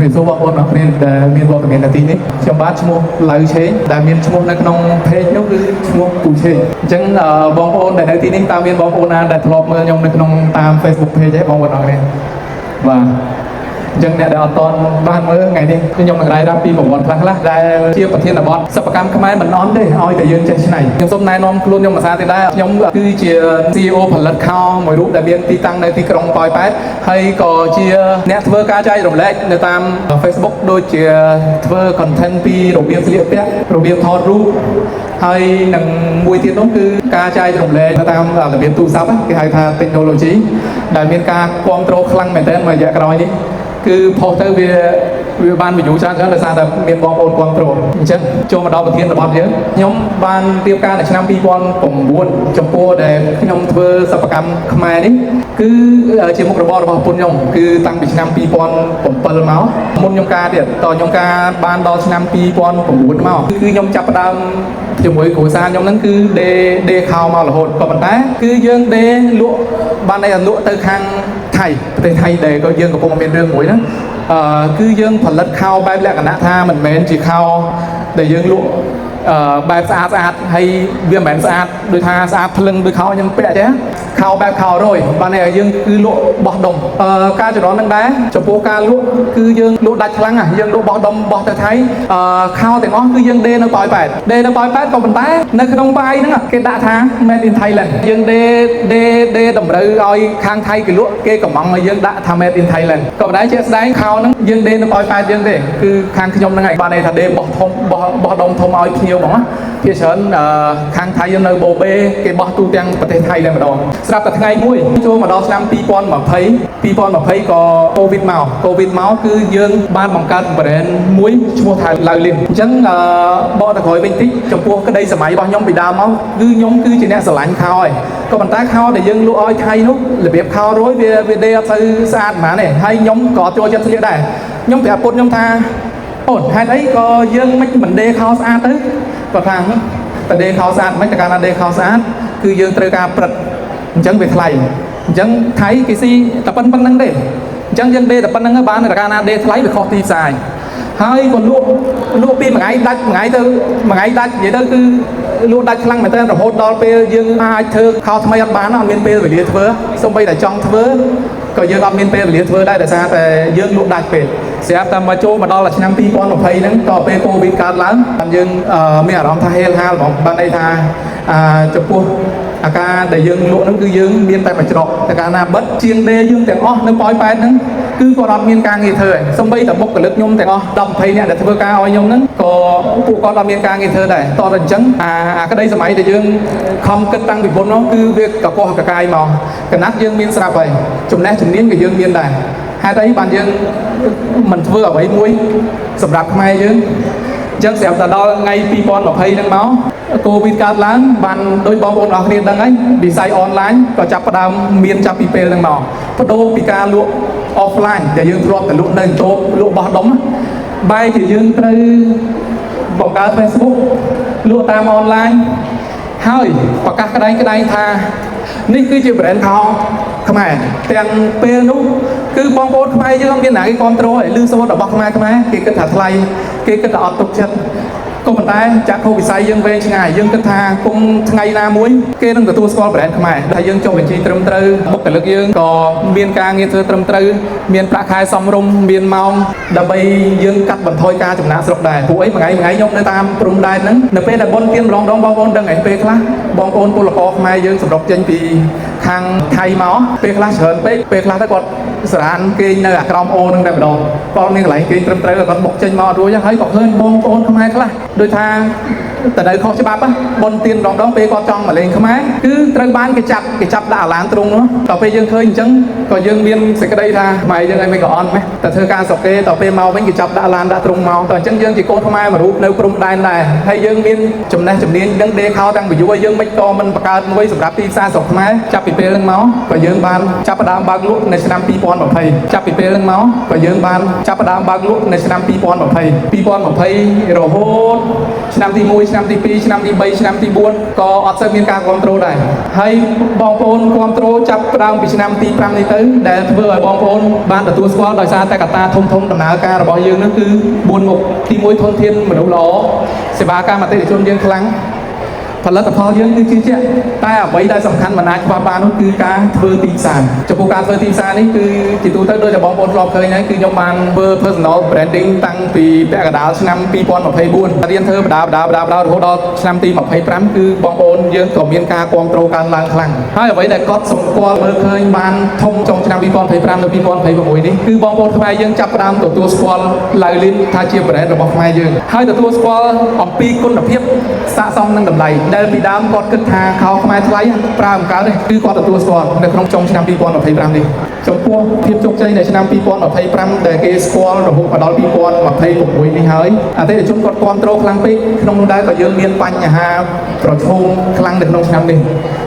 vì số bọn ôn nên là miền bọn miền là tí này trong bát mua lấy chế là miền mua là nông phê nhóc cứ mua cụ chế chẳng bọn ôn để tí này tao miền bọn ôn là đặt lọp mưa nhông được nông tam Facebook phê chế bọn ôn này và dân này đã toàn ban mới ngày đi nhưng nhung ngày ra pin một bọn khác là ra chia bậc thiên là bọn sắp cam cái máy mình nón đây oi tại dân trên này nhưng hôm nay non luôn nhưng mà sao thì đây nhung cứ chia CEO phần lật khao mọi lúc đại biên ti tăng đây ti krong poi pái hay có chia network cá chay đồng lệ người ta Facebook đôi chia thơ content pi đồng biên liệu pet đồng biên thọ ru hay nằng mùi tiền đó cứ cá chay đồng lệ người ta là biên tu sắp cái hai tha technology đại biên ca control khăng mày tên mà dạ rồi đi cứ phô tới về ban ví dụ sao là sao là miền bom ôn quang pro chứ cho mà đo bậc thiên là bom nhớ nhóm ban tiêu ca là năm pi con cùng buôn trong cô để nhóm thưa sập cam khai đấy cứ chỉ một robot vào phun nhung cứ tăng bị năm pi con cùng pơ máu môn nhóm ca thì to nhóm ca ban đo năm pi con cùng buôn máu cứ nhóm chập đam chỉ mỗi cổ xa nhómนั้นcứ đê khao máu là hồn còn mình té cứ dương đê lụa ban này là lụa từ khang thầy để có dương của công viên rương mũi đó cứ dương phần lật khao bài lẹ cả nã tha mình mến chỉ khao để dương lụa bài sát hay viêm mến sát đôi tha sát lưng đôi khao nhưng bẹ chứ khao bài khao rồi ban này dương cứ lụa bọt đồng ca cho đó nâng đá cho phố ca lụa cứ dương lụa đạch lăng dương lụa bọt đồng bọt thấy khao thì nó cứ dương đê nó bòi bẹt còn mình té nơi không bay nữa cái đã tha made in Thailand dương đê đồng đời oi khang thay cái lụa cái cổng mong mà dương đã tham made in Thailand còn đấy chết đấy khao nó dương đê nó bòi bẹt dương đê cứ khang khi nhom ngày ban này là đê bọt đồng thông oi nhiều bóng á phía sơn khang thay dương nơi bồ bê cái bọt tu tiếngประเทศไทยเลยmà đòn sắp từ ngày mũi cho mà đo năm pi pon mà thấy có covid máu cứ dương ban bằng cân và đến mũi chua thải lại liền chẳng bỏ được khỏi bình tĩnh trong cuộc cái đây máy bao nhóm bị đau máu cứ chỉ nè sờ lạnh khao rồi có bàn tay khao để dương lụa oi thay lúc là việc khao rối về đây từ xa mà này hay nhóm có cho chân thế này nhóm phải cột nhóm tha ổn hay đấy có dương mấy mình đê khao xa tới còn thằngแต่เดข้าวสารไม่แต่การเดข้าวสารคือยืนเตะการปรัดจังเวทไลจังไทยกี่ซีแต่ปั้นนั่งเด้จังยังเดแต่ปั้นนั่งบ้านแต่การเดทไลไปคอตีสายให้คนลูกปีมาไงดัดvậy đó cứลูกดัดคลั่งเหมือนเดิมแต่โหดดอลเปย์ยังเธอข้าวทำไมบ้านนั่นเมียนเปย์ไปเลี้ยเธอส่งไปแต่จองเธอก็ยังเอาเมียนเปย์ไปเลี้ยเธอได้แต่ซาแต่ยังลูกดัดเปย์เสียแต่มาโจมาดอลละชั้นปีก่อนของไทยนั้นก็เป็นโควิดการล้างยังไม่อาจร้องท่าเฮลฮาบอกบ้านใดท่าจะพูดอาการแต่ยังลูกนั้นคือยังเมียนแต่ปัจจุบันแต่การนาบัดเชียงเดยังแต่อ้อนึกปล่อยไปนั้นคือก็รับเมียนการเงินเธอส่งไปแต่บกกับเล็กยมแต่อ้อดำไทยเนี่ยแต่เธอการอ้อยยมนั้นก็ผู้ก็รับเมียนการเงินเธอได้ตอนนั้นจังก็ได้สมัยแต่ยังคอมกึศตั้งบิดบนน้องคือเวียกับโกหกกายมองกันนัดยังเมียนสลับไปจุ่มแน่จุ่มเนี้ยกับยังเมียนได้hai đấy bạn dân mình vừa ở vậy muối sầm đạp mai chứ chân sẹo ta đo ngay pi pon một hay đang máu covid card láng bạn đôi bom ôn học liên đang ấy bị sai online và chắp vào miền chắp pi pe đang màu bắt đầu pi ca lụa offline để dân drop từ lụa nơi tô lụa bao đóng bay thì dân tới quảng cáo Facebook lụa tam online hơi và các cái đây thaนี่คือจะแบรนด์เขาทำไมแต่งเป็นนู้คือบองโบนทำไมยังต้องมีหนังคอนโทรลลืมสมมติบอกทำไมเกี่ยวกับไทยเกี่ยวกับออตกชัดก็มันได้จากโควิดไซยังเวงช่างยังกระทาคงไงนามุ้ยเกี่ยวกับตัวสกอร์แบรนด์ทำไมแต่ยังจงเป็นจีตรมตรึบุกแต่เลือกยังก็เมียนการเงินเธอตรมตรึเมียนปลาคายซอมรุมเมียนเมาดับไปยังกัดบันทอยการจุ่มน้ำสลบได้ผู้ไอ้ไงยกในตามปรุงได้นั้นในเป็นแต่บนเตียนร้องบองโอนดังไงเป๊ะละบองโอนปุลกอมายังสำหรับเจนปีทางไทยมาเป๊ะละเฉินเป๊ะละถ้ากดสถานเกณฑ์ในกรมโอนนั่งได้ดอกตอนนี้ไหลเกณฑ์ตรมตรึก็บอกเจนมาด้วยยังให้บอกเฮ้ยบองโอนทำไมละโดยทางแต่ในข้อฉบับอ่ะบนเตียนร้องเป๊ะก็จ้องมาเลยขมั้ยคือตรึบ้านcáiจับด่าล้านตรงเนาะต่อไปยังเคยจังก็ยังเมียนสิกระไดท่าไม่ยังไงไม่ก่อนไหมแต่เธอการสอบเกต่อไปเมาเป็นcáiจับด่าล้านด่าตรงเมาแต่จังยังจีโก้ทำไมมารู้ในกลุ่มได้ได้ให้ยังเมียนจุ่มแน่จุ่มเนียนยังเดข้าวตั้งไปอยู่ว่ายังไม่โตมันประกาศไว้สำหรับที่ซาสอบขมั้ยจับปีเปเรื่องเมาก็ยังบ้านจับประดามบางลุกในสนามปีปอน 2020ចាប់ពីពេលហ្នឹងមកក៏យើងបានចាប់ផ្ដើមបើកលក់នៅឆ្នាំ2020រហូតឆ្នាំទី1ឆ្នាំទី2ឆ្នាំទី3ឆ្នាំទី4ក៏អត់សូវមានការគ្រប់គ្រងដែរហើយបងប្អូនគ្រប់គ្រងចាប់ផ្ដើមពីឆ្នាំទី5នេះទៅដែលធ្វើឲ្យបងប្អូនបានទទួលស្គាល់ដោយសារតែកត្តាធំដំណើរការរបស់យើងនឹងគឺ4មុខទី1ធនធានមនុស្សល្អសេវាកម្មអតិថិជនយើងខ្លាំងផលិតផលយើងគឺជាជាក់តែអ្វីដែលសំខាន់មិនអាចខ្វះបាននោះគឺការធ្វើទីផ្សារចំពោះការធ្វើទីផ្សារនេះគឺជាទូទៅដោយតែបងប្អូនធ្លាប់ឃើញហើយគឺខ្ញុំបានធ្វើ personal branding តាំងពីពាក់កណ្ដាលឆ្នាំ2024រៀនធ្វើបដារហូតដល់ឆ្នាំទី25គឺបងប្អូនយើងក៏មានការគ្រប់គ្រងកើនឡើងខ្លាំងហើយអ្វីដែលគាត់សម្គាល់មើលឃើញបានធំចុងឆ្នាំ2025នៅ2026នេះគឺបងប្អូនខ្មែរយើងចាប់ផ្ដើមទទួលស្គាល់ Laulin ថាជា brand របស់ខ្មែរយើងហើយទទួលស្គាល់អំពីគុណភាពស័ក្តិសមនឹងតម្លៃដែលពីដើមគាត់គិតថាខោខ្មែរថ្លៃប្រើមិនកើតទេគឺគាត់ទទួលស្គាល់នៅក្នុងចុងឆ្នាំ2025នេះចំពោះភាពជោគជ័យនៅឆ្នាំ2025ដែលគេស្គាល់រហូតមកដល់2026នេះហើយអតិថិជនគាត់គ្រប់គ្រងខ្លាំងពេកក្នុងនោះដែរក៏យើងមានបញ្ហាប្រឈមខ្លាំងនៅក្នុងឆ្នាំនេះ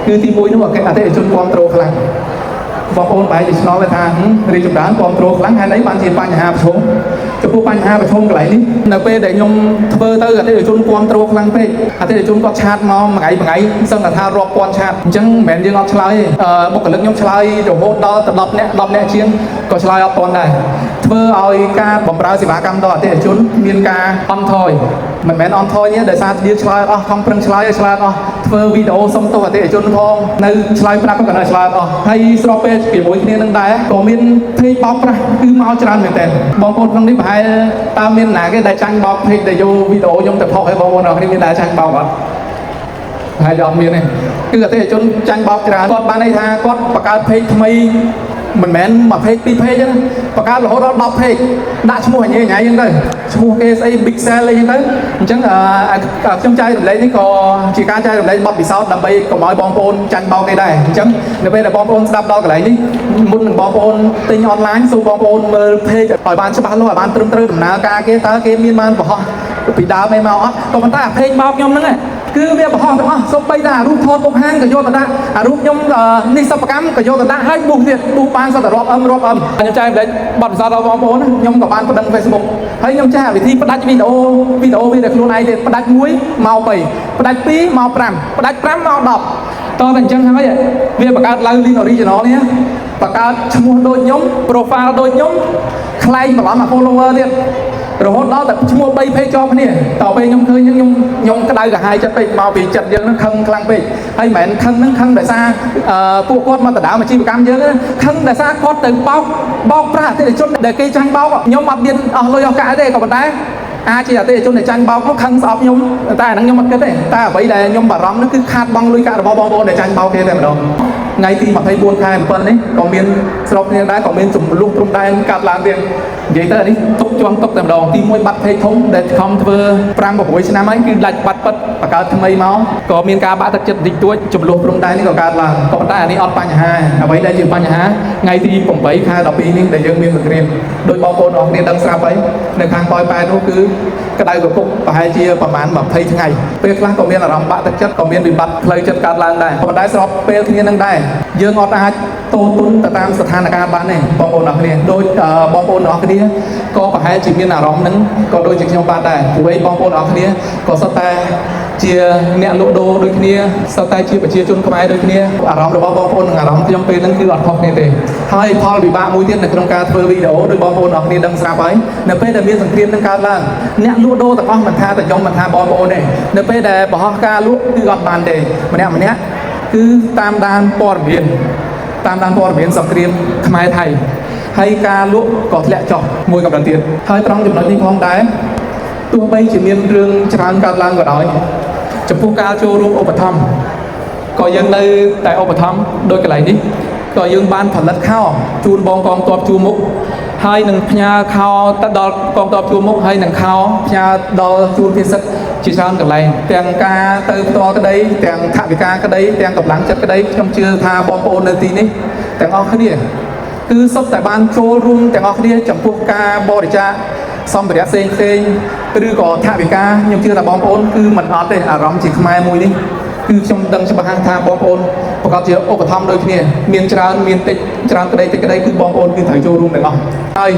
គឺទី1នោះអតិថិជនគ្រប់គ្រងខ្លាំងបងប្អូនបែរជាឆ្ងល់ថារីកចម្រើនគ្រប់គ្រងខ្លាំងហើយនេះបានជាបញ្ហាប្រឈមចំពោះបញ្ហាប្រឈមកន្លែងនេះនៅពេលដែលខ្ញុំធ្វើទៅអតិថិជនគ្រប់គ្រងខ្លាំងពេកអតិថិជនគាត់ឆាតមកមួយថ្ងៃសឹងតែថារាប់ពាន់ឆាតអញ្ចឹងមិនមែនយើងអត់ឆ្លើយទេបុគ្គលិកខ្ញុំឆ្លើយរហូតដល់ទៅ10នាក់ជាងក៏ឆ្លើយអត់ទាន់ដែរធ្វើឲ្យការបម្រើសេវាកម្មដល់អតិថិជនមានការអន់ថយមិនមែនអន់ថយទេដោយសារវាឆ្លើយអស់ខំប្រឹងឆ្លើយឲ្យឆ្លើយអស់ធ្វើវីដេអូសុំទោសអតិថិជនផងនៅឆ្លើយប្រាប់ក៏នៅឆ្លើយអស់ហើយស្របពេលជាមួយគ្នានឹងដែរក៏មានเพจបោកប្រាស់គឺមកច្រើនមែនតើបងប្អូនក្នុងនេះប្រហែលតើមានណាគេដែលចាញ់បោកเพจដែលយកវីដេអូខ្ញុំទៅផុសឲ្យបងប្អូនអរគ្នាមានដែលចាញ់បោកអត់ហើយអត់មានទេគឺអតិថិជនចាញ់បោកច្រើនគាត់បានន័យថាគាត់បង្កើតเพจថ្មីមិនមែនមួយเพจពីរเพจទេណាបង្កើតរហូតដល់10เพจដាក់ឈ្មោះអញ្ញៃហ្នឹងទៅឈ្មោះគេស្អី Big Sale អីហ្នឹងទៅអញ្ចឹងខ្ញុំចែករំលែកនេះក៏ជាការចែករំលែកបទពិសោធន៍ដើម្បីកុំឲ្យបងប្អូនចាញ់បោកគេដែរអញ្ចឹងនៅពេលដែលបងប្អូនស្ដាប់ដល់កន្លែងនេះមុននឹងបងប្អូនទិញអនឡាញសូមបងប្អូនមើលเพจឲ្យបានច្បាស់លាស់ឲ្យបានត្រឹមត្រូវដំណើរការគេតើគេមានបានបង្ហោះពីដើមឯមកអត់ក៏ប៉ុន្តែអាเพจបោកខ្ញុំហ្នឹងគឺវាបង្ហោះទាំងអស់សូម្បីតែអារូបថតពុកហាងក៏យកទៅដាក់អារូបខ្ញុំនេះសិប្បកម្មក៏យកទៅដាក់ហើយប៊ូសទៀតប៊ូសបានសតរាប់អឹមខ្ញុំចែកម្លែកបទពិសោធន៍ដល់បងប្អូនខ្ញុំក៏បានប្តឹង Facebook ហើយខ្ញុំចេះវិធីផ្ដាច់វីដេអូវាតែខ្លួនឯងទៀតផ្ដាច់1មក3ផ្ដាច់2មក5ផ្ដាច់5មក10តតែអញ្ចឹងហើយវាបង្កើត Laulin Original នេះបង្កើតឈ្មោះដូចខ្ញុំ profile ដូចខ្ញុំខ្លែងបន្លំអា follower ទៀតរហូតដល់តែឈ្មោះ3 page ជាប់គ្នាតទៅពេលខ្ញុំឃើញខ្ញុំក្តៅក្រហាយចិត្តពេកមកពីចិត្តយើងនឹងខឹងខ្លាំងពេកហើយមិនមែនខឹងនឹងខឹងដោយសារពួកគាត់មកដណ្ដើមអាជីវកម្មយើងខឹងដោយសារគាត់ទៅបោកប្រាស់អតិថិជនដែលគេចាញ់បោកខ្ញុំអត់មានអស់លុយអស់កាក់ទេក៏ប៉ុន្តែអាចជាអតិថិជនដែលចាញ់បោកនោះខឹងស្អប់ខ្ញុំតែអាហ្នឹងខ្ញុំអត់គិតទេតែអ្វីដែលខ្ញុំបារម្ភនោះគឺខាតបង់លុយកាក់របស់បងប្អូនដែលចាញ់បោកគេតែម្ដងថ្ងៃទី24ខែ7នេះក៏មានស្របគ្នាដែរក៏មានចំនួនព្រំដែនកាត់ឡើងទៀតនិយាយទៅនេះទុកជាប់ទុកតែម្ដងទី1បាត់เพจធំដែលខំធ្វើ5-6ឆ្នាំហើយគឺដាច់បាត់ពិតបង្កើតថ្មីមកក៏មានការបាក់ទឹកចិត្តតិចតួចចំនួនព្រំដែននេះក៏កើតឡើងក៏ប៉ុន្តែអានេះអត់បញ្ហាអ្វីដែលជាបញ្ហាថ្ងៃទី8ខែ12នេះដែលយើងមានសង្គ្រាមដោយបងប្អូនអរគ្នាដឹងស្រាប់ហើយនៅខាងប៉ោយប៉ែតនោះគឺក្តៅកពុកប្រហែលជាប្រហែល20ថ្ងៃពេលខ្លះក៏មានអារម្មណ៍បាក់ទឹកចិត្តក៏មានវិបត្តិផ្លូវចិត្តកើតឡើងដែរក៏ប៉ុន្តែស្របពេលគ្នានឹងដែរយើងអត់អាចតូនទៅតាមស្ថានភាពបានទេបងប្អូនអរគ្នាដោយបងប្អូនអរគ្នាក៏ប្រហែលជាមានអារម្មណ៍ហ្នឹងក៏ដូចជាខ្ញុំបានដែរព្រោះបងប្អូនអរគ្នាក៏សុទ្ធតែជាអ្នកលក់ដូរដូចគ្នាសុទ្ធតែជាប្រជាជនខ្មែរដូចគ្នាអារម្មណ៍របស់បងប្អូននិងអារម្មណ៍ខ្ញុំពេលហ្នឹងគឺអត់ខុសគ្នាទេហើយផលវិបាកមួយទៀតនៅក្នុងការធ្វើវីដេអូដោយបងប្អូនអរគ្នាដឹងស្រាប់ហើយនៅពេលដែលមានសង្គ្រាមនឹងកើតឡើងអ្នកលក់ដូរទាំងអស់មិនថាតែខ្ញុំមិនថាបងប្អូនទេនៅពេលដែលបោះការលក់គឺអត់បានទេម្នាក់គឺតាមដានព័ត៌មានសង្គ្រាមខ្មែរថៃហើយការលក់ក៏ធ្លាក់ចុះមួយកម្រិតទៀតហើយត្រង់ចំណុចនេះផងដែរទោះបីជាមានរឿងច្រើនកើតឡើងក៏ដោយចំពោះការចូលរួមឧបត្ថម្ភក៏យើងនៅតែឧបត្ថម្ភដោយកន្លែងនេះក៏យើងបានផលិតខោជូនបងកងទ័ពជួរមុខហើយនឹងផ្ញើខោទៅដល់កងទ័ពជួរមុខហើយនឹងខោផ្ញើដល់ជួនពិសិដ្ឋជាច្រើនកន្លែងទាំងការទៅផ្ទាល់ក្តីទាំងថវិកាក្តីទាំងកម្លាំងចិត្តក្តីខ្ញុំជឿថាបងប្អូននៅទីនេះទាំងអស់គ្នាគឺសុទ្ធតែបានចូលរួមទាំងអស់គ្នាចំពោះការបរិច្ចាគសម្ភារៈផ្សេងឬក៏ថវិកាខ្ញុំជឿថាបងប្អូនគឺមិនអត់ទេអារម្មណ៍ជាខ្មែរមួយនេះគឺខ្ញុំដឹងច្បាស់ថាបងប្អូន ប្រកបជាឧបត្ថម្ភដូចគ្នាមានច្រើនមានតិចច្រើនក្តីតិចក្តីគឺបងប្អូនគឺត្រូវចូលរួមទាំងអស់ហើយ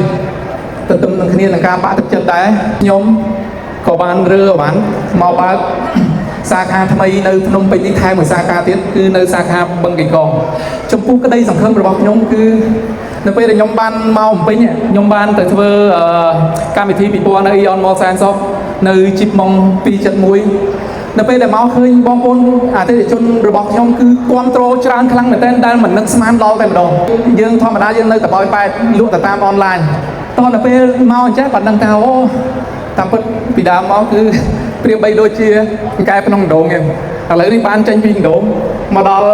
ទន្ទឹមនឹងគ្នានឹងការបាក់ទឹកចិត្តដែរខ្ញុំក៏បានរើបានមកបើកសាខាថ្មីនៅភ្នំពេញនេះថែមមួយសាខាទៀតគឺនៅសាខាបឹងកេងកងចំពោះក្តីសង្ឃឹមរបស់ខ្ញុំគឺនៅពេលដែលខ្ញុំបានមកបំពេញខ្ញុំបានទៅធ្វើកម្មវិធីពិព័រណ៍នៅ Eon Mall Sansoft នៅជីបម៉ុង271នៅពេលដែលមកឃើញបងប្អូនអតិថិជនរបស់ខ្ញុំគឺគាំទ្រច្រើនខ្លាំងមែនទែនដែលមិននឹកស្មានដល់តែម្ដងយើងធម្មតាយើងនៅតែបោយប៉ែតលក់ទៅតាមអនឡាញតោះនៅពេលមកអញ្ចឹងបានដឹងថាអូតាមពិតពីដើមមកគឺព្រាបបីដូចជាកែក្នុងដងហ្នឹងឥឡូវនេះបានចេញពីដងមកដល់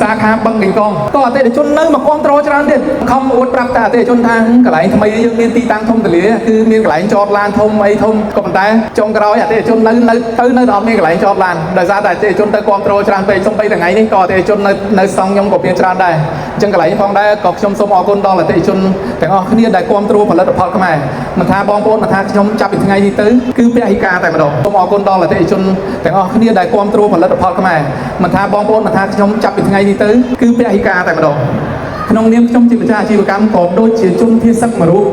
សាខាបឹងកេងកងក៏អតិថិជននៅមកគាំទ្រច្រើនទៀតខំអួតប្រាប់តែអតិថិជនថាកន្លែងថ្មីយើងមានទីតាំងធំទូលាយគឺមានកន្លែងចតឡានធំអីធំក៏ប៉ុន្តែចុងក្រោយអតិថិជននៅតែអត់មានកន្លែងចតឡានដោយសារតែអតិថិជនទៅគាំទ្រច្រើនពេកសូម្បីតែថ្ងៃនេះក៏អតិថិជននៅស្តង់ខ្ញុំក៏មានច្រើនដែរអញ្ចឹងកន្លែងផងដែរក៏ខ្ញុំសូមអរគុណដល់អតិថិជនទាំងអស់គ្នាដែលគាំទ្រផលិតផលខ្មែរមិនថាបងប្អូនមិនថាខ្ញុំចាប់ពីថ្ងៃនេះទៅគឺពហិការតែម្ដងសូមអរគុណដល់អតិថិជនទាំងអស់គ្នាដែលគាំទ្រផលិតផលខ្មែរមិនថាបងប្អូនមិនថាខ្ញុំចាប់ពីថ្ងៃនេះទៅគឺពហិការតែម្ដងក្នុងនាមខ្ញុំជាម្ចាស់អាជីវកម្មក៏ដូចជាជនភៀសសឹកមួយរូប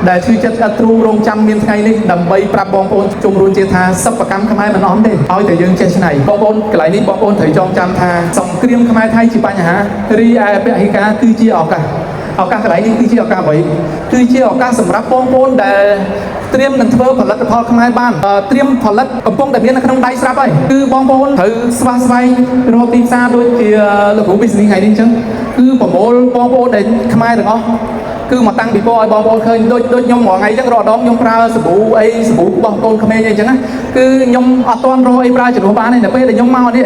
ដែលជឿចិត្តអត់ទ្រូងរងចាំមានថ្ងៃនេះដើម្បីប្រាប់បងប្អូនជំរុញជាថាសិប្បកម្មខ្មែរមិនអស់ទេឲ្យតែយើងចេះច្នៃបងប្អូនកន្លែងនេះបងប្អូនត្រូវចងចាំថាសង្គ្រាមខ្មែរថៃជាបញ្ហារីឯពហិការគឺជាឱកាសកន្លែងនេះគឺជាឱកាសអ្វីគឺជាឱកាសសម្រាប់បងប្អូនដែលត្រៀមនឹងធ្វើផលិតផលខ្មែរបានត្រៀមផលិតកំពុងតែមាននៅក្នុងដៃស្រាប់ហើយគឺបងប្អូនត្រូវស្វះស្វែងរកទីផ្សារដូចជាលោកគ្រូ business ថ្ងៃនេះអញ្ចឹងគឺប្រមូលបងប្អូនដែលខ្មែរទាំងអស់គឺមកតាំងពីពណ៌ឲ្យបងប្អូនឃើញដូចខ្ញុំរាល់ថ្ងៃអញ្ចឹងរាល់ដងខ្ញុំប្រើសាប៊ូរបស់កូនក្មេងអីអញ្ចឹងណាគឺខ្ញុំអត់ទាន់រកអីប្រើជំនួសបានទេនៅពេលដែលខ្ញុំមកនេះ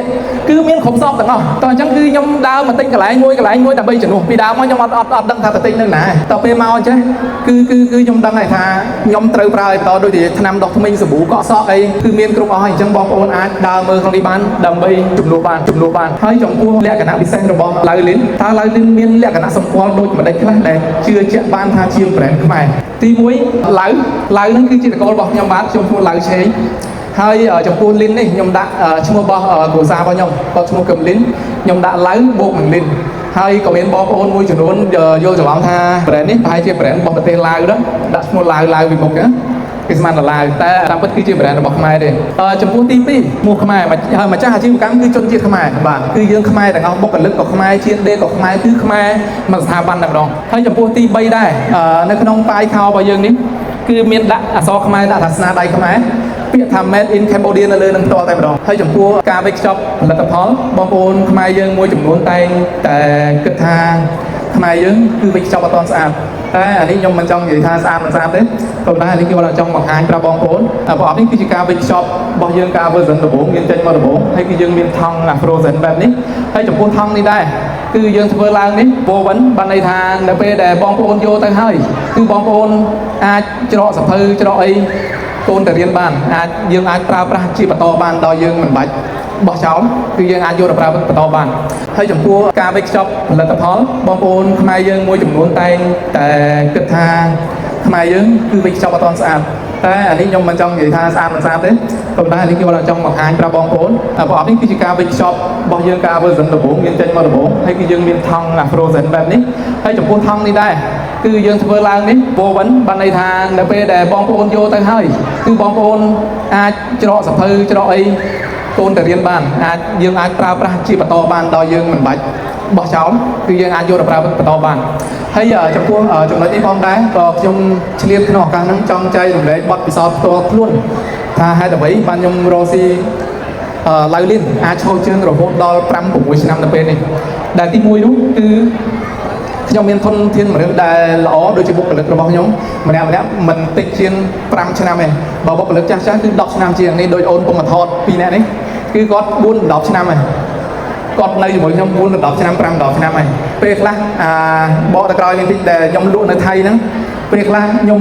គឺមានគ្រប់សពទាំងអស់តោះអញ្ចឹងគឺខ្ញុំដើរមកទិញកន្លែងមួយដើម្បីជំនួសពីដើមមកខ្ញុំអត់ដឹងថាទៅទិញនៅណាតទៅពេលមកអញ្ចឹងគឺខ្ញុំដឹងហើយថាខ្ញុំត្រូវប្រើឲ្យបន្តដូចជាថ្នាំដុសធ្មេញសាប៊ូកក់សក់អីគឺមានគ្រប់អស់ហើយអញ្ចឹងបងប្អូនអាចដើរមើលក្នុងនេះបានដើម្បីជំនួសបានហើយចំពោះលក្ខណៈពិសេសរបស់ឡៅលីនតើឡៅលីនមានលក្ខណៈសម្គាល់ដូចម្ដេចខ្លះដែលជឿជាក់បានថាជា brand ខ្មែរទី1ឡៅហ្នឹងគឺជាតកូលរបស់ខ្ញុំបាទខ្ញុំឈ្មោះឡៅឆេងហើយចំពោះលីននេះខ្ញុំដាក់ឈ្មោះរបស់គ្រួសាររបស់ខ្ញុំគាត់ឈ្មោះកឹមលីនខ្ញុំដាក់ឡៅបូកនឹងលីនហើយក៏មានបងប្អូនមួយចំនួនយល់ច្រឡំថា brand នេះប្រហែលជា brand របស់ប្រទេសឡាវđóដាក់ឈ្មោះឡាវពីមុខណាគេស្មានឡាវតែតាមពិតគឺជា brand របស់ខ្មែរទេចំពោះទី2ឈ្មោះខ្មែរហើយម្ចាស់អាជីវកម្មគឺជនជាតិខ្មែរបាទគឺយើងខ្មែរទាំងអស់បុគ្គលិកក៏ខ្មែរជាតិដេកក៏ខ្មែរគឺខ្មែរមួយស្ថាប័នតែម្ដងហើយចំពោះទី3ដែរនៅក្នុងប៉ាយខោរបស់យើងនេះគឺមានដាក់អក្សរខ្មែរដាក់ថាស្នាដៃខ្មែរពាក្យថា made in Cambodia នៅលើនឹងផ្ទាល់តែម្ដងហើយចំពោះការវេចខ្ចប់ផលិតផលបងប្អូនខ្មែរយើងមួយចំនួនតែងតែគិតថាខ្មែរយើងគឺវេចខ្ចប់អត់ទាន់ស្អាតតែអានេះខ្ញុំមិនចង់និយាយថាស្អាតមិនស្អាតទេប៉ុន្តែអានេះគឺគាត់ចង់បង្ហាញប្រាប់បងប្អូនប្រអប់នេះគឺជាការវេចខ្ចប់របស់យើងការ version ដំបូងមានចេញមកដំបូងហើយគឺយើងមានថង់ frozen បែបនេះហើយចំពោះថង់នេះដែរគឺយើងធ្វើឡើងនេះ woven បានន័យថានៅពេលដែលបងប្អូនយកទៅហើយគឺបងប្អូនអាចច្រកសភៅច្រកអីកូនទៅរៀនបានយើងអាចប្រើប្រាស់ជាបន្តបានដល់យើងមិនបាច់បោះចោលគឺយើងអាចយកទៅប្រើបន្តបានហើយចំពោះការវេចខ្ចប់ផលិតផលបងប្អូនខ្មែរយើងមួយចំនួនតែងតែគិតថាខ្មែរយើងគឺវេចខ្ចប់អត់ទាន់ស្អាតតែអានេះខ្ញុំមិនចង់និយាយថាស្អាតមិនស្អាតទេប៉ុន្តែអានេះគឺគាត់ចង់បង្ហាញប្រាប់បងប្អូនប្រអប់នេះគឺជាការវេចខ្ចប់របស់យើងការ version ដំបូងមានចេញមកដំបូងហើយគឺយើងមានថង់ frozen បែបនេះហើយចំពោះថង់នេះដែរគឺយើងធ្វើឡើងនេះ woven បានន័យថានៅពេលដែលបងប្អូនយកទៅហើយគឺបងប្អូនអាចច្រកសភៅច្រកអីកូនទៅរៀនបានយើងអាចប្រើប្រាស់ជាបន្តបានដល់យើងមិនបាច់បោះចោលគឺយើងអាចយកទៅប្រើបន្តបានហើយចំពោះចំណុចនេះផងដែរក៏ខ្ញុំឆ្លៀតក្នុងឱកាសហ្នឹងចង់ចែករំលែកបទពិសោធន៍ផ្ទាល់ខ្លួនថាហេតុអ្វីបានខ្ញុំរកស៊ីឡៅលីនអាចឈរជើងរហូតដល់ 5-6 ឆ្នាំទៅពេលនេះដែលទី1នោះគឺខ្ញុំមានធនធានមនុស្សដែលល្អដូចជាបុគ្គលិករបស់ខ្ញុំម្នាក់មិនតិចជាង5ឆ្នាំទេបើបុគ្គលិកចាស់គឺ10ឆ្នាំជាងនេះដូចអូនពងថត2នាក់នេះគឺគាត់4-10ឆ្នាំហើយគាត់នៅជាមួយខ្ញុំ4-10ឆ្នាំ5-10ឆ្នាំហើយពេលខ្លះបកទៅក្រោយនេះតិចដែលខ្ញុំលក់នៅថៃហ្នឹងពេលខ្លះខ្ញុំ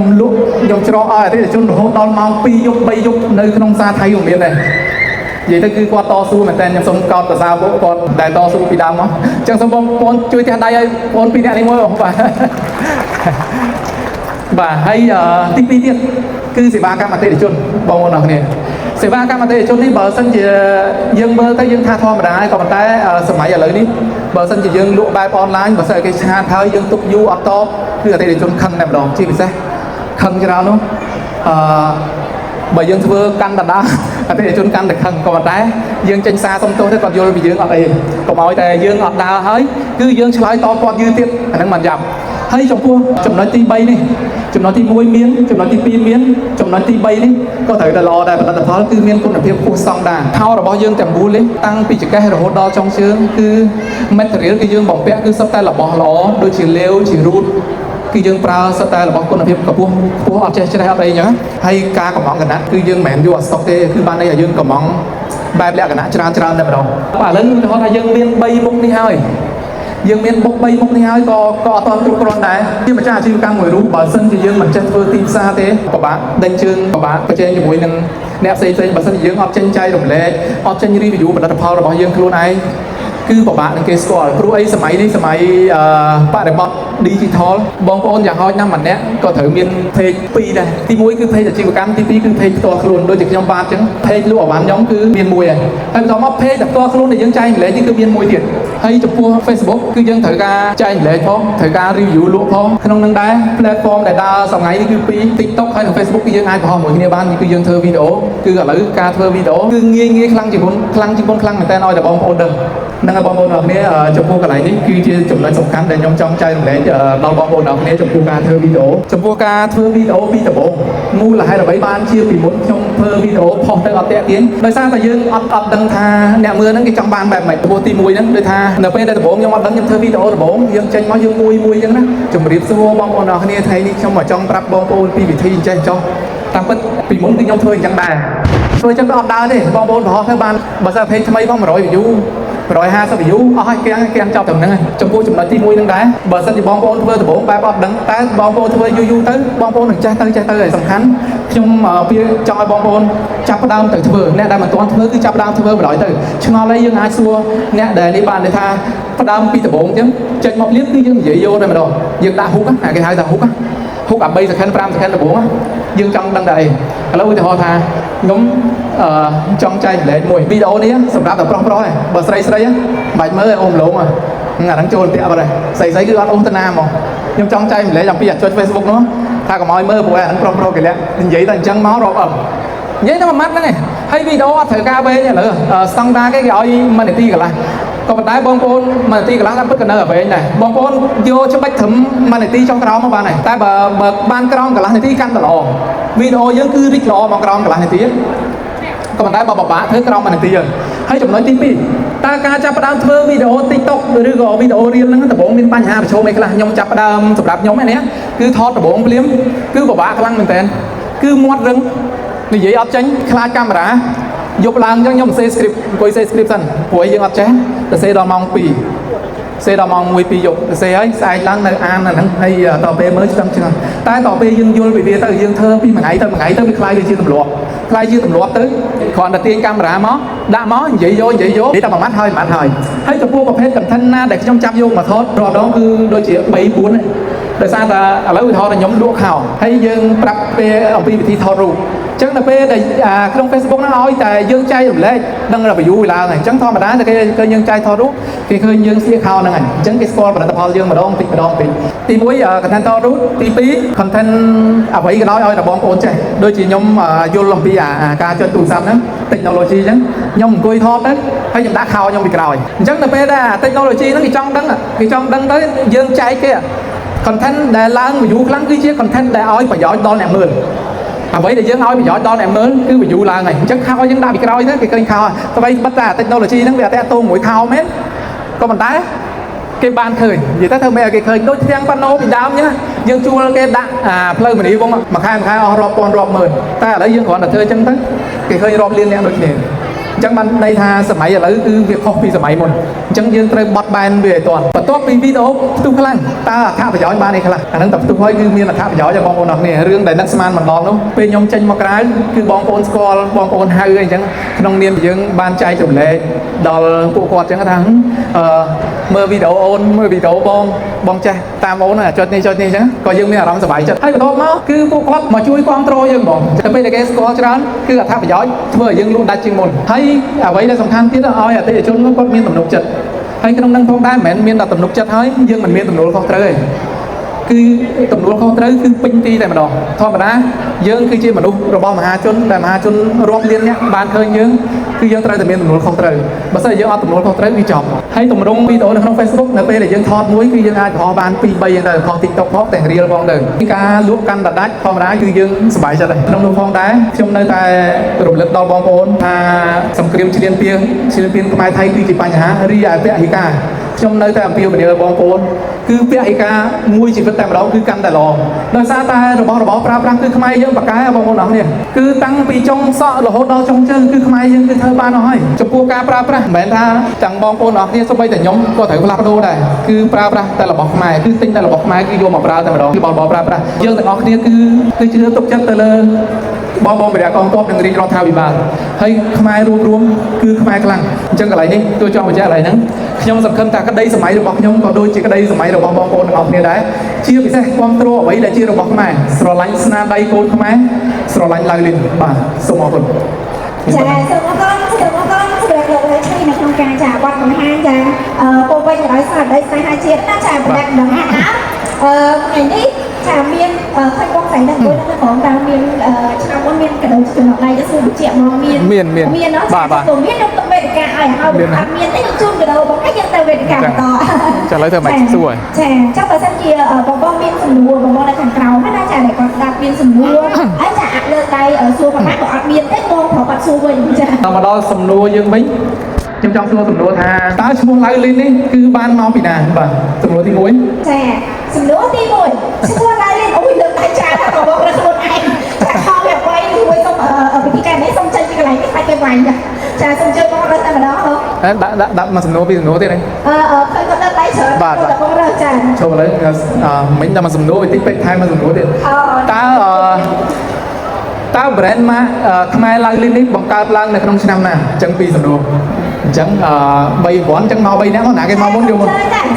ច្រកឲ្យអតិថិជនរហូតដល់ម៉ោង2 យប់ 3 យប់នៅក្នុងផ្សារថៃក៏មានដែរនិយាយទៅគឺគាត់តស៊ូមែនតើខ្ញុំសូមកោតសរសើរពួកគាត់ដែលតស៊ូពីដើមមកអញ្ចឹងសូមបងប្អូនជួយទះដៃឲ្យបង2នាក់នេះមួយបាទហើយទី2ទៀតគឺសេវាកម្មអតិថិជនបងប្អូនអរគ្នា សេវាកម្មអតិថិជននេះបើសិនជាយើងមើលទៅយើងថាធម្មតាហើយក៏ប៉ុន្តែសម័យឥឡូវនេះបើសិនជាយើងលក់បែបអនឡាញបើសិនគេឆាតហើយយើងទុកយូរអត់តបគឺអតិថិជនខឹងតែម្ដងជាពិសេសខឹងច្រើននោះបើយើងធ្វើកាន់ដដាអតិថិជនកាន់តែខឹងក៏ប៉ុន្តែយើងចេញសារសុំទោសទៅគាត់យល់ពីយើងអត់អីកុំឲ្យតែយើងអត់ដើរហើយគឺយើងឆ្លើយតបគាត់យឺតទៀតអាហ្នឹងមិនយ៉ាប់ហើយចំពោះចំណុចទី3នេះចំណុចទី1មានចំណុចទី2មានចំណុចទី3នេះក៏ត្រូវតែល្អដែរផលិតផលគឺមានគុណភាពខ្ពស់ស្តង់ដារថោរបស់យើងទាំងមូលនេះតាំងពីចង្កេះរហូតដល់ចុងជើងគឺ material គឺយើងបំពាក់គឺសុទ្ធតែរបស់ល្អដូចជាលាវជារូតគឺយើងប្រើសុទ្ធតែរបស់គុណភាពខ្ពស់អត់ចេះច្រេះអត់អីចឹងហើយការកំងកណាត់គឺយើងមិនមែនយកអត់ស្តុកទេគឺបានន័យថាយើងកំងបែបលក្ខណៈច្រើនតែម្ដងបាទឥឡូវឧទាហរណ៍ថាយើងមាន3មុខនេះហើយយើងមានបុក3មុខនេះហើយក៏អត់ទាន់គ្រប់គ្រាន់ដែរជាម្ចាស់អាជីវកម្មមួយរូបបើសិនជាយើងមិនចេះធ្វើទីផ្សារទេពិបាកដេញជើងពិបាកប្រជែងជាមួយនឹងអ្នកផ្សេងបើសិនជាយើងអត់ចេញចែករំលែកអត់ចេញ review ផលិតផលរបស់យើងខ្លួនឯងគឺពិបាកនឹងគេស្គាល់ព្រោះអីសម័យនេះសម័យបរិបទ digital បងប្អូនយ៉ាងហោចណាស់ម្នាក់ក៏ត្រូវមាន page 2ដែរទី1គឺ page អាជីវកម្មទី2គឺ page ផ្ទាល់ខ្លួនដូចជាខ្ញុំបាទអញ្ចឹង page លក់អវ៉ាន់ខ្ញុំគឺមានមួយហើយបន្ទាប់មក page ផ្ទាល់ខ្លួនដែលយើងចែករំលែកនេះគឺមានមួយទៀតហើយចំពោះ Facebook គឺយើងត្រូវការចែករំលែកផងត្រូវការ review លក់ផងក្នុងនឹងដែរ platform ដែលដើរសប្តាហ៍នេះគឺពី TikTok ហើយនិង Facebook គឺយើងអាចបង្ហោះមួយគ្នាបានគឺយើងធ្វើវីដេអូគឺឥឡូវការធ្វើវីដេអូគឺងាយខ្លាំងជាងមុនខ្លាំងមែនតើឲ្យតែបងប្អូនដឹងនឹងបងប្អូនអរគ្នាចំពោះកន្លែងនេះគឺជាចំណុចសំខាន់ដែលខ្ញុំចង់ចែករំលែកដល់បងប្អូនអរគ្នាចំពោះការធ្វើវីដេអូចំពោះការធ្វើវីដេអូពីដំបូងមូលហេតុអ្វីបានជាពីមុនខ្ញុំធ្វើវីដេអូផុសទៅអត់តាក់ទាញដោយសារតែយើងអត់ដឹងថាអ្នកមើលហ្នឹងគេចង់បានបែបម៉េចចំពោះទី1ហ្នឹងដូចថានៅពេលដែលដំបូងខ្ញុំអត់ដឹងខ្ញុំធ្វើវីដេអូដំបូងយើងចេញមកយើងមួយអញ្ចឹងណាជម្រាបសួរបងប្អូនអរគ្នាថ្ងៃនេះខ្ញុំមកចង់ប្រាប់បងប្អូនពីវិធីអញ្ចេះចុះតាមពិតពីមុនគឺខ្ញុំធ្វើអញ្ចឹងដែរធ្វើអញ្ចឹងក៏អត់ដើរទេបងប្អូនប្រហោះទៅបានបើសិន page ថ្មីផង100 view 150 view អស់ហើយគេចប់ត្រឹមហ្នឹងហើយចំពោះចំណុចទី1ហ្នឹងដែរបើសិនជាបងប្អូនធ្វើដំបូងបែបអត់ដឹងតែបងប្អូនធ្វើយូរទៅបងប្អូននឹងចេះទៅហើយសំខាន់ខ្ញុំវាចង់ឲ្យបងប្អូនចាប់ផ្ដើមទៅធ្វើអ្នកដែលមិនទាន់ធ្វើគឺចាប់ផ្ដើមធ្វើបណ្ដោយទៅឆ្ងល់អីយើងអាចសួរអ្នកដែលនេះបានន័យថាផ្ដើមពីដំបូងអញ្ចឹងចេញមកភ្លាមគឺយើងនិយាយយកតែម្ដងយើងដាក់ហ៊ុកណាគេហៅថាហ៊ុកអា3 second 5 second ដំបូងយើងចង់ដឹងតែអីឥឡូវឧទាហរណ៍ថាខ្ញុំចង់ចែករំលែកមួយវីដេអូនេះសម្រាប់តែប្រុសឯងបើស្រីបាច់មើលអូមឡងអាហ្នឹងចូលពាក់បាត់ហើយស្រីគឺអត់អូសតាណាហ្មងខ្ញុំចង់ចែករំលែកអំពីអាចុច Facebook នោះថាកុំឲ្យមើលព្រោះអាហ្នឹងប្រុសគេលាក់និយាយតែអញ្ចឹងមករាប់អត់និយាយតែមួយម៉ាត់ហ្នឹងឯងហើយវីដេអូអត់ត្រូវការវែងឥឡូវស្តង់ដារគេឲ្យ1នាទីកន្លះក៏ប៉ុន្តែបងប្អូន1នាទីកន្លះតាមពិតក៏នៅវែងដែរបងប្អូនយកច្បិចត្រឹម1នាទីចុងក្រោមមកបានហើយតែបើបានក្រោមកន្លះនាទីកាន់តែល្អវីដេអូយើងគឺរីកល្អមកក្រោមកន្លះនាទីក៏ប៉ុន្តែបើពិបាកធ្វើក្រោម1នាទីហើយចំណុចទី2តើការចាប់ផ្ដើមធ្វើវីដេអូ TikTok ឬក៏វីដេអូ Reel ហ្នឹងដំបូងមានបញ្ហាប្រឈមអីខ្លះខ្ញុំចាប់ផ្ដើមសម្រាប់ខ្ញុំនេះគឺថតដំបូងភ្លាមគឺពិបាកខ្លាំងមែនតើគឺមាត់រឹងនិយាយអត់ចេញខ្លាចកាមេរ៉ាយប់ឡើងអញ្ចឹងខ្ញុំសេ script អង្គុយសេ script សិនព្រោះយើងអត់ចេះទៅសេដល់ម៉ោង2សេដល់ម៉ោង1 2យប់ទៅសេហើយស្អែកឡើងនៅអានអាហ្នឹងហើយតទៅពេលមើលឆ្លងឆ្ងល់តែតទៅពេលយើងយល់ពីវាទៅយើងធ្វើពីមួយថ្ងៃទៅវាខ្លាយវាជាទម្លាប់ទៅគ្រាន់តែទាញកាមេរ៉ាមកដាក់មកនិយាយយកនិយាយតែមួយម៉ាត់ហើយចំពោះប្រភេទ content ណាដែលខ្ញុំចាប់យកមកថតរាល់ដងគឺដូចជា3 4ដោយសារតែឥឡូវឧទាហរណ៍ថាខ្ញុំលក់ខោហើយយើងប្រាប់ពេលអំពីវិធីថតរូបអញ្ចឹងដល់ពេលដែលក្នុង Facebook ហ្នឹងឲ្យតែយើងចែករំលែកដឹង review ឡើងហើយអញ្ចឹងធម្មតាតែគេឃើញយើងចែកថតរូបគេឃើញយើងស្លៀកខោហ្នឹងហើយអញ្ចឹងគេស្គាល់ផលិតផលយើងម្ដងតិចទី1 content ថតរូបទី2 content អ្វីក៏ដោយឲ្យតែបងប្អូនចេះដូចជាខ្ញុំយល់អំពីការចុចទូរស័ព្ទហ្នឹង technology អញ្ចឹងខ្ញុំអង្គុយថតទៅហើយខ្ញុំដាក់ខោខ្ញុំពីក្រោយអញ្ចឹងដល់ពេលដែល technology ហ្នឹងគេចង់ដឹងទៅយើងចែកគេcontent ដែលឡើង view ខ្លាំងគឺជា content ដែលឲ្យប្រយោជន៍ដល់អ្នកមើលអ្វីដែលយើងឲ្យប្រយោជន៍ដល់អ្នកមើលគឺ view ឡើងហើយអញ្ចឹងខោយើងដាក់ពីក្រោយទៅគេឃើញខោតែបីបិទតែ technology ហ្នឹងវាអត់តាក់ទងមួយខោមែនក៏ប៉ុន្តែគេបានឃើញនិយាយទៅធ្វើមិនឲ្យគេឃើញដូចទាំងប៉ាណូពីដើមអញ្ចឹងយើងជួលគេដាក់ផ្លូវមនីវងមួយខែអស់រាប់ពាន់រាប់ម៉ឺនតែឥឡូវយើងគ្រាន់តែធ្វើអញ្ចឹងទៅគេឃើញរាប់លានអ្នកដូចគ្នា chẳng bạn đây tha sầm máy là cứ việc học vì sầm máy một chẳng dương trời bật bàn về toàn và tốt vì video tu khá lăng ta thả phải giỏi ba này khá lăng anh tập tu hơi cứ miên là thả phải giỏi cho bong ôn nọ này riêng đạiนักสมานมันลองđúng bên nhom tranh một cáiคือบองโอนสกอร์บองโอนhai người chẳng nông niên dương ban trai chụp lệ đò cụ quạt chẳng thắng mơ video ôn mơ video bong trai tam ôn là choนี่chẳng có dương miên là làm sầm máy chất hay cái đó nó cứ cụ quạt mà chui quang trôi dương bongแต่bây giờ cái score cho nó cứ là thả phải giỏi mơ dương luôn đặt chừng một hay à vậy là สำคัญที่เราเอาแต่จะชนก็มีตำหนุกจัดให้ขนมนั่งท้องได้แม่นมีแต่ตำหนุกจัดให้ยังมันมีตำหนุกเขาเตยคือตำหนุกเขาเตยคือปิ้งตีแต่มาดอกทอดมานะยังคือจีมันดูเราบอกมหาชนแต่มหาชนรวมเรียนเนี้ยบ้านเคยยังคือยังเตยแต่มีตำหนุกเขาเตยบางทียังเอาตำหนุกเขาเตยมีจอบให้ตำหนุกมีตัวในช่อง Facebook ในเป้เลยยังทอดมุ้ยคือยังอาจพอบานปีใบยังแต่พอติ๊กต็อกพอแต่งเรียลฟองเดิมมีการลวกกันดัดดัดทอดมาได้คือยังสบายใจเลยน้องดูฟองได้ชมในแต่รวมเล็กดอลบองโอนสำเร็จเชียนเพียงกมายไทยคือจีปัญหาเรียเปียหิกาชมในแต่เพียงเดียวบองโอนคือเปียหิกามวยชีวิตแต่เราคือกันแต่รอโดยซาตาเราบอกปราบรังคือขมายยังปากกาบองโอนน้องเนี่ยคือตั้งปีจงเสาะเราโหดจงเจอคือขมายยังคือเธอบ้านน้อยจะปูกาปราบรังเหมือนท่าจังบองโอนน้องเนี่ยสบายแต่ยงก็ถือพลังดูได้คือปราบรังแต่เราบอกขมายคือติ้งแต่เราบอกขมายคือโยมปราบแต่เราคือบอกปราบรังยังแต่ออกเนี่ยคือเชื่อตกจัดแต่เลยบองไปเดี๋ยวกองทัพยังเรียกรองเท้าวิบากให้ขมายรวมคือขมายกลางจังอะไรนี่ตัวจอมันจะอะไรนั้นยงสำคัญแต่ก็ได้สมัยเราบอกยงก็โดยจีก็ได้สมัยเราบองโอนออกเนี่ยได้เชื่อไปใช่ความโตไว้ได้เชื่อเราบอกขมายสโลลันสนาได้โอนขมายสโลลันลายลินบ่าสมองคนចាសូមអរគុណសម្រាប់លោកលេខ2នៅក្នុងការចាបត់បង្ហាញចាពោពេញដោយសារដីស្នេហាជាតិណាចាប្រដាក់ដំណាក់ណាថ្ងៃនេះចាមានឃើញបងស្រីនៅមួយនៅក្នុងតាមមានឆ្នាំមុនមានកដោចំណុចដៃទៅសួរបញ្ជាក់មកមានเนาะចាខ្ញុំមាននៅវេទិកាឲ្យហើយអត់មានទេខ្ញុំជូនកដោបងឯងយើងទៅវេទិកាបន្តចាឡើយធ្វើមិនសួរចាចាំបើសិនជាបងមានសំណួរបងនៅខាងក្រៅណាចាដែលគាត់ស្ដាប់មានសំណួរហើយចាអាចលើកដៃសួរប្រហែលក៏អត់មានទេបងប្រហែលសួរវិញចាដល់មកដល់សំណួរយើងវិញខ្ញុំចង់សួរសំណួរថាតើឈ្មោះឡៅលីននេះគឺបានមកពីណាបាទសំណួរទី1ចាសំណួរទី1ឈ្មោះឡៅលីនអូយលើកដៃចាថាក៏បងរកខ្លួនឯងចាខំแบบไว้មួយសុំពិធីការនេះសុំចេញពីកន្លែងនេះខ្លាចគេវាយចាសុំជួយបងរកតែម្ដងហ៎ដាក់មកសំណួរពីសំណួរទៀតហ្នឹងឃើញគាត់លើកដៃច្រើនបាទបងរកចាចូលឥឡូវមិញដាក់មកសំណួរតិចពេកថែមមកសំណួរទៀតតើ brand ម៉ាកខ្មែរឡៅលីននេះបង្កើតឡើងនៅក្នុងឆ្នាំណាអញ្ចឹងពីសំណួរអញ្ចឹង3គ្រាន់អញ្ចឹងមក3នាក់មកណាគេមកមុនយកមុន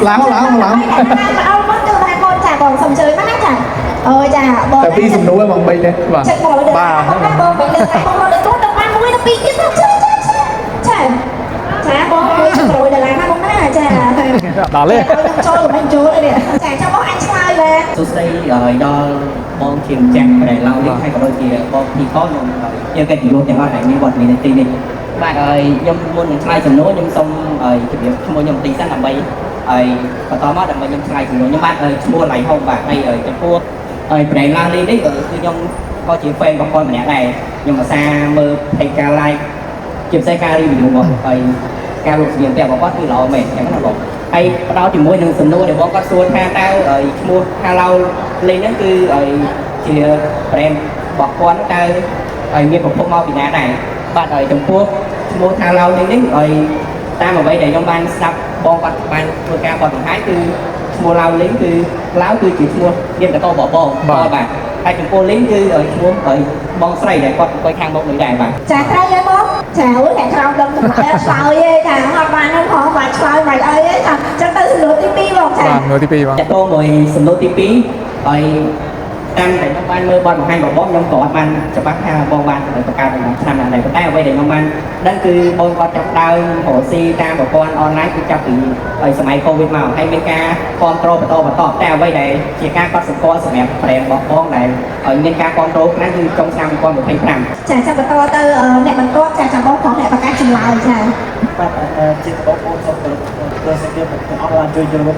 ឡើងមកអត់មុនទៅតែកូនចាបងសុំជើញមកណាចាអូចាបងតែពីសំណួរមក3នាក់បាទចិត្តបងបងទៅតែបងមកទៅទៅបាន1ទៅ2ទៀតចាបងមួយ100ដុល្លារណាបងណាចាដល់ទេចូលមិនចូលទេចាចាំបងអញឆ្លើយလဲសួស្ដីដល់បងជាម្ចាស់ដែលឡៅនេះហើយក៏ដូចជាបងពីកូនយើងកិត្តិយសទាំងអស់ដែលមានវត្តមាននៅទីនេះបាទខ្ញុំមុននឹងឆ្លើយសំណួរខ្ញុំសូមជម្រាបឈ្មោះខ្ញុំបន្តិចសិនដើម្បីបន្តមកដើម្បីខ្ញុំឆ្លើយសំណួរខ្ញុំបាទឈ្មោះឡៃហុងបាទហើយចំពោះប្រេងឡាននេះគឺខ្ញុំក៏ជា fan របស់គាត់ម្នាក់ដែរខ្ញុំអាសាមើលផេកការ live ជាពិសេសការ review របស់ហើយការលក់សម្ភារៈរបស់គាត់គឺល្អមែនអញ្ចឹងណាបងហើយផ្ដោតជាមួយនឹងសំណួរដែលបងគាត់សួរថាតើឈ្មោះថាឡៅលេងហ្នឹងគឺជា brand របស់គាត់តើមានប្រភពមកពីណាដែរបាទហើយចំពោះឈ្មោះថាឡៅលេងនេះតាមអ្វីដែលខ្ញុំបានស្ដាប់បងគាត់បានធ្វើការបទបង្ហាញគឺឈ្មោះឡៅលេងគឺឡៅគឺជាឈ្មោះមានតកបបងបាទហើយចំពោះលេងគឺឈ្មោះបងស្រីដែលគាត់អង្គុយខាងមុខនេះដែរបាទចាត្រូវទេបងចាអូយតែក្រោមដល់សម្រាប់ឆ្លើយទេចាអត់បានហ្នឹងផងបាទឆ្លើយមិនអីទេចាចឹងទៅសំណួរទី2បងចាសំណួរទី2បងតើតោមួយសំណួរទី2ហើយតាមដែលខ្ញុំបានមើលបទបង្ហាញរបស់បងខ្ញុំក៏អត់បានច្បាស់ថាបងបានបង្កើតក្នុងឆ្នាំណាដែរប៉ុន្តែអ្វីដែលខ្ញុំបានដឹងគឺបងគាត់ចាប់ដើមរកស៊ីតាមប្រព័ន្ធអនឡាញគឺចាប់ពីសម័យ COVID មកហើយមានការគ្រប់គ្រងបន្តតែអ្វីដែលជាការកត់សម្គាល់សម្រាប់ brand របស់បងដែលមានការគ្រប់គ្រងខ្លាំងគឺចុងឆ្នាំ2025ចាចាំបន្តទៅអ្នកបន្តចាចាំបងផងអ្នកប្រកាសចម្លើយចាបាទជាបងប្អូនសូមទៅសេចក្ដីទាំងអស់បានជួយយល់មក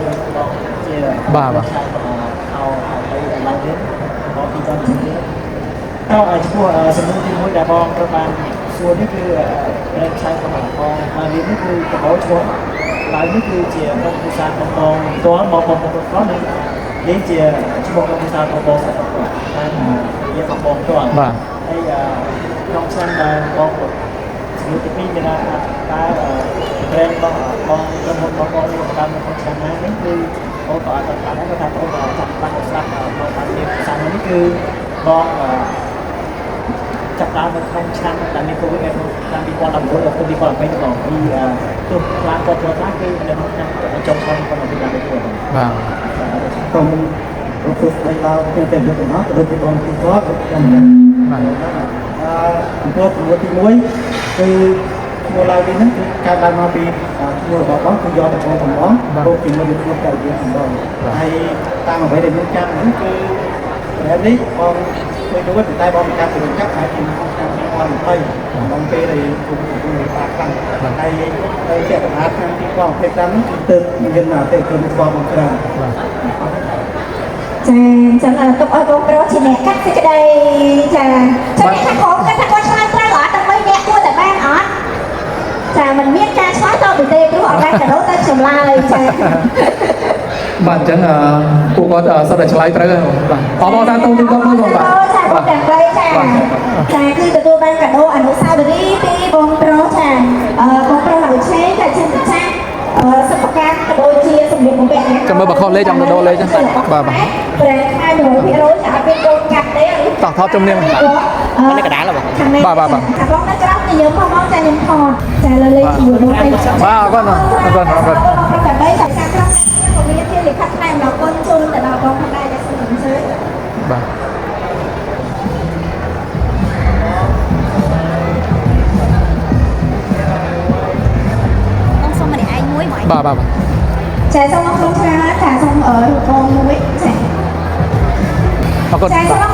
ជាបាទឲ្យឡើងទៀតបងពីតទៅនេះឈ្មោះសំណួរទី1ដែលបងត្រូវបានសួរនេះគឺbrand ឆៃរបស់បងហើយនេះគឺកបោឈ្មោះឡើយនេះគឺជាក្រុមវិសាបងផ្ទាល់បងគាត់នេះជាឈ្មោះក្រុមវិសាបងតែនិយាយបងផ្ទាល់បាទហើយក្នុងឆ្នាំដែលបងស្ อยู่ที่นี่มีนะตาแรงบองจำนวนบองการของชนะนี่คือโอ้ต่อต่างๆก็ทำโอ้ต่อจับบ้านสักบองการเรียนสามนี่คือบองจับตามันของชั้นแต่มีโควิดแต่มีความลำบากคนมีความไม่บอกมีตัวกลางตัวท้ายคือจะจงชั้นคนมีการไปตัว បាទ còn một số đại lao trên tiền được nó được thì còn thì có còn một thì muối từ mua lao đi nó cái lao mà bị mua bỏ bóngคือdoแต่ของบอโตกินมาดูตัวเก่าเยอะของบอให้ตั้งเอาไว้ในมือจังนั่นคือแบบนี้บอลไม่รู้ว่าติดใต้บอลการถึงจับหากินของการบอลไทยบอลเปย์เลยถูกปากตั้งในเจ้าหน้าที่กองเพชรนั้นตึกเงินหนาเตะจนบอลมันกลาง ចាអញ្ចឹងទុកឲ្យបងប្រុសជាអ្នកកាត់សេចក្តីចាចាអ្នកខាងក្រោមគាត់ថាគាត់ឆ្លើយត្រូវអត់ដើម្បីអ្នកគួរតែបានអត់ចាមិនមានការឆ្លើយតបពីទេព្រោះអត់បានកាដូទៅខ្ញុំឡើយចា បាទអញ្ចឹងពួកគាត់សុទ្ធតែឆ្លើយត្រូវហើយបាទបងតាតូនទីគាត់មើលបងបាទ ចាបងទាំង3ចាចាគឺទទួលបានកាដូអនុស្សាវរីយ៍ពីបងប្រុសចាបងប្រុសហៅឆេចាចិនចាសិប្បកម្មក៏ដូចជាសម្លៀកបំពាក់ ចាំមើលបខុសលេខចាំដោលេខចឹងបាទបាទ ប្រែខែ100%ចាអត់មានកូនកាត់ទេ តោះថតជំនាញ នេះកដាលហ៎ បាទបាទបាទខាងបងនៅក្រៅនិយាយផងបងចាខ្ញុំថតចាលើលេខជាមួយនោះទេ បាទអរគុណអរគុណអរគុណ តែបីតែខាងក្រៅក៏មានជាលិខិតថ្លែងដល់កូនជូនទៅដល់បងផងដែរដែលសូមអញ្ជើញ បាទ បងសុំម្នាក់ឯងមួយមក បាទបាទ ចាសូមអរគុណច្រើនចាសូមរូបបងមួយចា អរគុណ ចាសូម